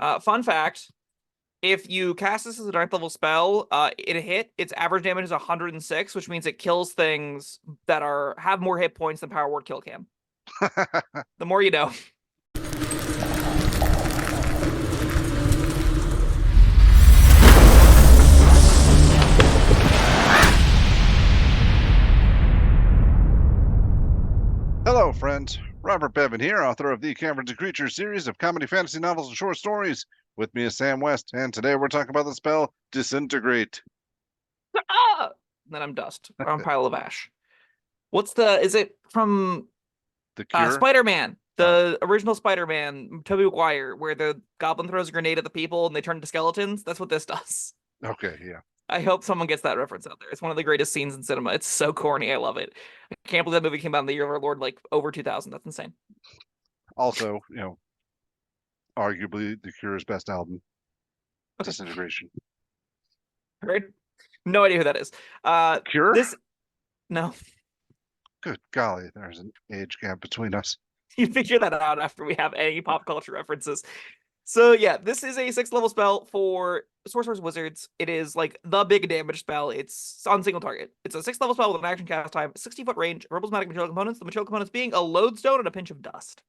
Fun fact, if you cast this as a 9th level spell, it hit, its average damage is 106, which means it kills things that have more hit points than Power Word Kill can. The more you know. Hello, friends. Robert Bevan here, author of the Caverns Creatures series of comedy, fantasy novels, and short stories. With me is Sam West, and today we're talking about the spell Disintegrate. Ah! Then I'm dust. I'm a pile of ash. Is it from The cure? Spider-Man? Oh, The original Spider-Man, Tobey Maguire, where the goblin throws a grenade at the people and they turn into skeletons? That's what this does. okay, yeah. I hope someone gets that reference out there. It's one of the greatest scenes in cinema. It's so corny. I love it. I can't believe that movie came out in the year of our Lord, like over 2000. That's insane. Also, arguably the cure's best album, Okay. Disintegration. Right? No idea who that is. Cure? This no. Good golly, there's an age gap between us. You figure that out after we have any pop culture references. So yeah, this is a 6th level spell for Sorcerer's Wizards. It is like the big damage spell. It's on single target. It's a 6th level spell with an action cast time, 60-foot range, rebels magic material components, the material components being a lodestone and a pinch of dust.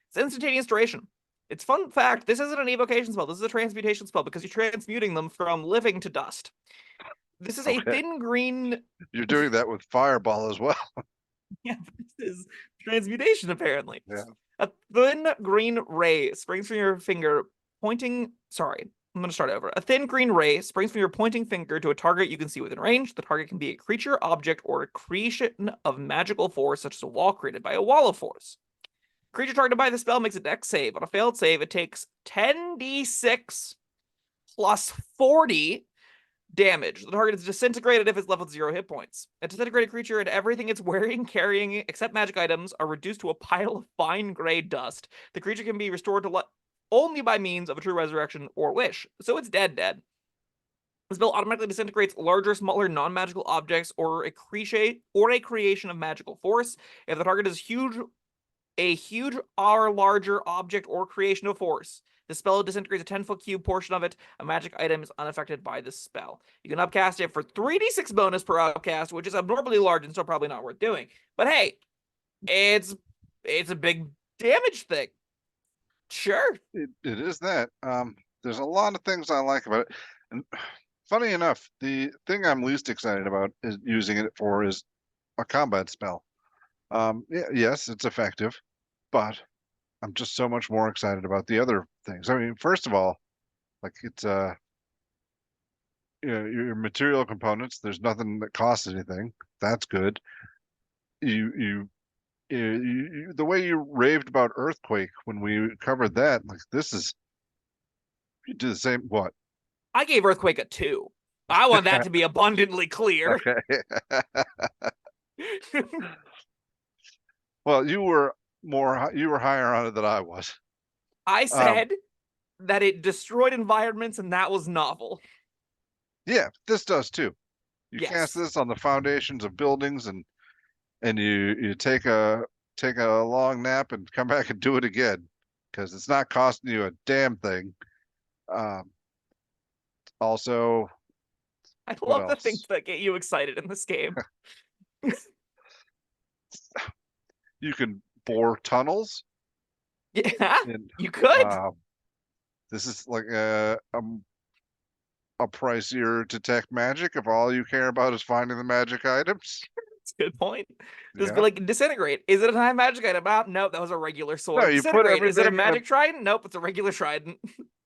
It's instantaneous duration. It's fun fact, this isn't an evocation spell, this is a transmutation spell because you're transmuting them from living to dust. This is a Okay. thin green. You're doing that with Fireball as well. Yeah, this is transmutation apparently. Yeah. A thin green ray springs from your finger, pointing. Sorry, I'm going to start over. A thin green ray springs from your pointing finger to a target you can see within range. The target can be a creature, object, or a creation of magical force, such as a wall created by a wall of force. Creature targeted by the spell makes a dex save. On a failed save, it takes 10d6 plus 40 damage. The target is disintegrated if it's left with 0 hit points. A disintegrated creature and everything it's wearing, carrying, except magic items, are reduced to a pile of fine gray dust. The creature can be restored to only by means of a true resurrection or wish. So it's dead. The spell automatically disintegrates larger, smaller, non-magical objects or a creation of magical force. If the target is a huge or larger object or creation of force, the spell disintegrates a 10-foot cube portion of it. A magic item is unaffected by this spell. You can upcast it for 3d6 bonus per upcast, which is abnormally large and still probably not worth doing. But hey, it's a big damage thing. Sure. It is that. There's a lot of things I like about it. And funny enough, the thing I'm least excited about is using it for is a combat spell. Yeah, yes, it's effective, but I'm just so much more excited about the other things. I mean, first of all, like it's your material components. There's nothing that costs anything. That's good. The way you raved about Earthquake when we covered that, like this is you do the same. What? I gave Earthquake a 2. I want that to be abundantly clear. Okay. Well, you were higher on it than I was. I Um, said that it destroyed environments and that was novel. yeah, this does too. You cast Yes. this on the foundations of buildings and you take a long nap and come back and do it again because it's not costing you a damn thing. Um, also, I what love the things else? that get you excited in this game. You can bore tunnels Yeah, and you could. uh, this is like a pricier detect magic if all you care about is finding the magic items. That's a good point. Just be Yeah. like, disintegrate. Is it a time magic item? Ah, nope, that was a regular No, sword. you put Disintegrate. Is it a everything. magic trident? Nope, it's a regular trident.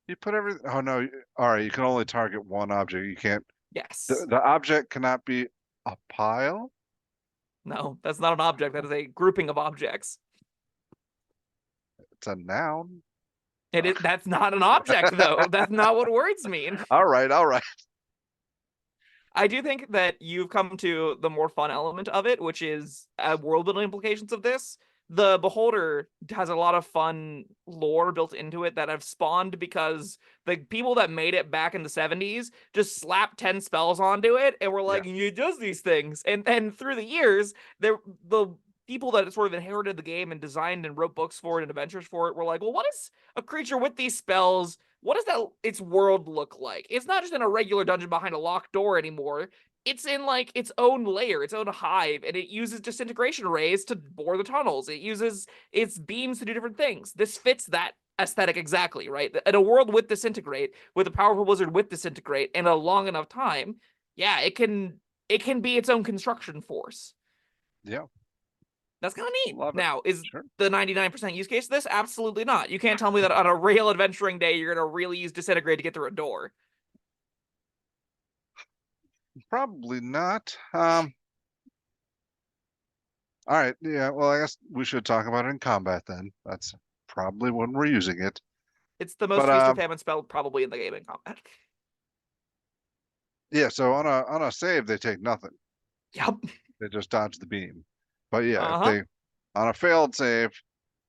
You put everything. Oh no! All right, you can only target one object. You can't. The Yes. the object cannot be a pile. No, that's not an object. That is a grouping of objects. It's a noun. That's not an object, though. That's not what words mean. All right, all right. I do think that you've come to the more fun element of it, which is world building implications of this. The Beholder has a lot of fun lore built into it that have spawned because the people that made it back in the 70s just slapped 10 spells onto it and were Yeah. like, it does these things. And then through the years, the people that sort of inherited the game and designed and wrote books for it and adventures for it were like, well, what is a creature with these spells what does that its world look like? It's not just in a regular dungeon behind a locked door anymore. It's in like its own layer, its own hive, and it uses disintegration rays to bore the tunnels. It uses its beams to do different things. This fits that aesthetic exactly, right? In a world with Disintegrate, with a powerful wizard with Disintegrate, and a long enough time, yeah, it can be its own construction force. Yeah, That's kind of neat. love it. Now, is Sure. the 99% use case of this? Absolutely not. You can't tell me that on a real adventuring day you're gonna really use Disintegrate to get through a door. Probably not. All right. Yeah. Well, I guess we should talk about it in combat then. That's probably when we're using it. It's the But most feast or famine spell probably in the game in combat. yeah. So on a save, they take nothing. Yep. They just dodge the beam. But yeah, if Uh-huh. they on a failed save,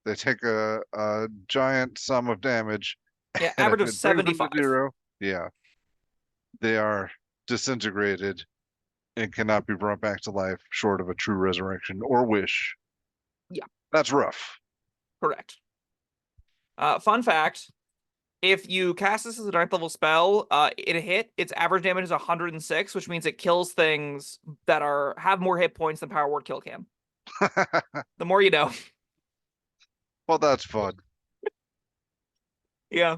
they take a giant sum of damage, Yeah, and average if of it brings them to 75. 0, yeah, they are disintegrated and cannot be brought back to life short of a true resurrection or wish. Yeah, That's rough. correct. Fun fact, if you cast this as a 9th level spell, it hit, its average damage is 106, which means it kills things that have more hit points than Power Word Kill can. The more you know. Well, that's fun. Yeah.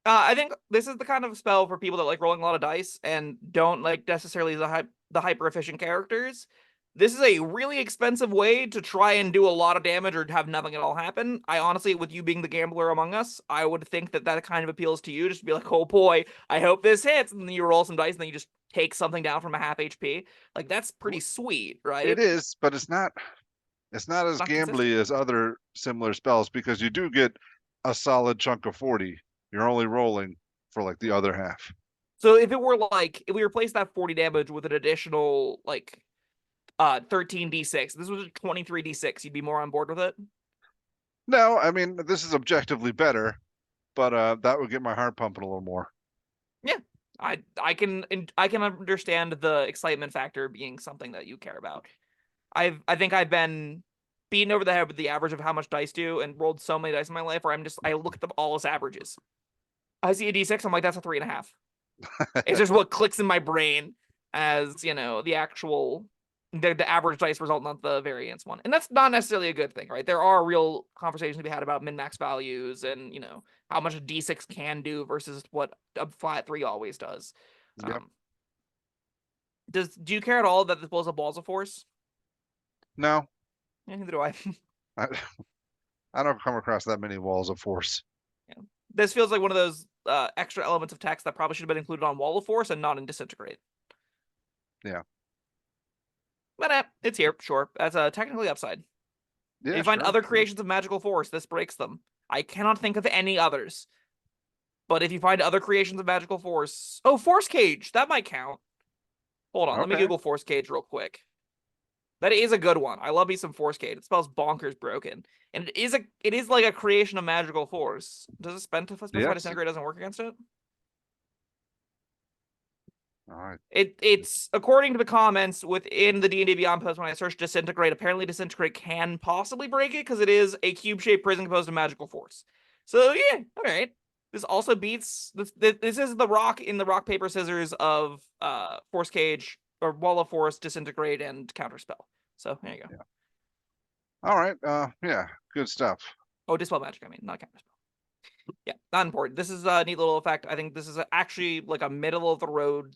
I think this is the kind of spell for people that like rolling a lot of dice and don't like necessarily the hyper efficient characters. This is a really expensive way to try and do a lot of damage or have nothing at all happen. I honestly, with you being the gambler among us, I would think that that kind of appeals to you. Just to be like, oh boy, I hope this hits, and then you roll some dice, and then you just take something down from a half HP. Like that's pretty sweet, It right? is, but it's not as Not gambly consistent. as other similar spells because you do get a solid chunk of 40. You're only rolling for like the other half. So if we replace that 40 damage with an additional like 13d6. This was a 23d6. You'd be more on board with it? No, I mean this is objectively better, but that would get my heart pumping a little more. Yeah. I can understand the excitement factor being something that you care about. I think I've been beaten over the head with the average of how much dice do and rolled so many dice in my life where I look at them all as averages. I see a d6, I'm like, that's a 3.5. It's just what clicks in my brain as, the actual the average dice result, not the variance one. And that's not necessarily a good thing, right? There are real conversations to be had about min-max values and, how much a D6 can do versus what a flat 3 always does. Yep. Do you care at all that this blows up walls of force? No, Yeah, neither do I. I, I don't come across that many walls of force. Yeah. This feels like one of those extra elements of text that probably should have been included on Wall of Force and not in Disintegrate. Yeah. But it's here, sure. That's a technically upside. If Yeah, you find sure. other creations of magical force, this breaks them. I cannot think of any others. But if you find other creations of magical force, Force Cage, that might count. Hold on, let me Okay. Google Force Cage real quick. That is a good one. I love me some Force Cage. It spells bonkers broken, and it is like a creation of magical force. Does it specify Yes. Disintegrate doesn't work against it? All right. It's according to the comments within the D&D Beyond post when I searched Disintegrate, apparently Disintegrate can possibly break it because it is a cube-shaped prison composed of magical force. So yeah, all right. This also beats this is the rock in the rock paper scissors of Force Cage or Wall of Force, Disintegrate, and Counterspell. So there you go. Yeah. All right. Yeah, good stuff. Oh, Dispel Magic, I mean, not Counterspell. Yeah, not important. This is a neat little effect. I think this is actually like a middle of the road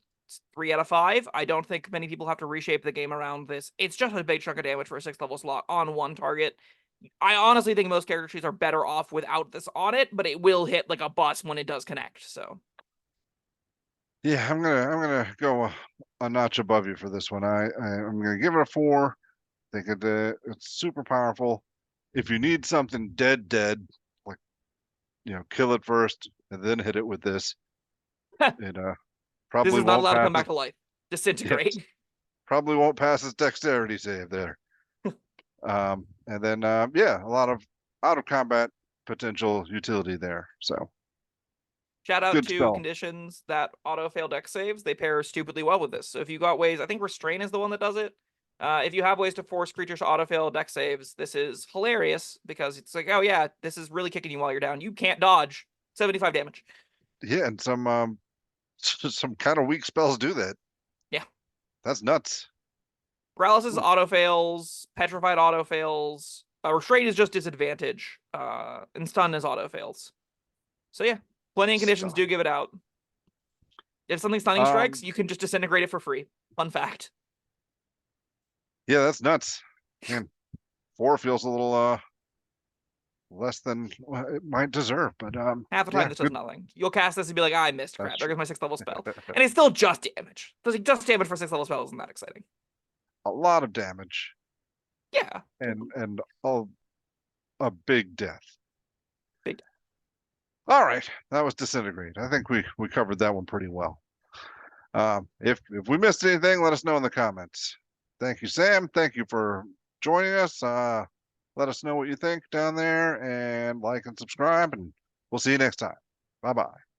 3 out of 5. I don't think many people have to reshape the game around this. It's just a big chunk of damage for a 6th level slot on one target. I honestly think most character trees are better off without this on it, but it will hit like a bus when it does connect. So Yeah, I'm gonna go a notch above you for this one. I'm gonna give it a 4. Think it's super powerful. If you need something dead, like kill it first and then hit it with this. It this probably is not won't allowed to pass come it. back to life. Yes, Disintegrate. probably won't pass his dexterity save there. And then yeah, a lot of out of combat potential utility there. So Shout out good to spell. conditions that auto fail dex saves. They pair stupidly well with this. So if you got ways, I think Restrain is the one that does it. If you have ways to force creatures to auto fail dex saves, this is hilarious because it's like, oh yeah, this is really kicking you while you're down. You can't dodge. 75 damage. Yeah, and some some kind of weak spells do that. Yeah. That's nuts. Paralysis Ooh. auto fails, petrified auto fails. Restraint is just disadvantage. And stun is auto fails. So yeah, plenty of conditions do Stunning. give it out. If something stunning strikes, you can just disintegrate it for free. Fun fact. Yeah, that's nuts. Man, 4 feels a little less than it might deserve, but Half the time, yeah, this does good. nothing. You'll cast this and be like, I missed That's crap. There goes true. my 6th level spell. And it's still just damage. Just damage for 6th level spell isn't that exciting. A lot of damage Yeah. and a big death. Big. All right, that was Disintegrate. I think we covered that one pretty well. If we missed anything, let us know in the comments. Thank you, Sam. Thank you for joining us. Let us know what you think down there and like and subscribe, and we'll see you next time. Bye bye.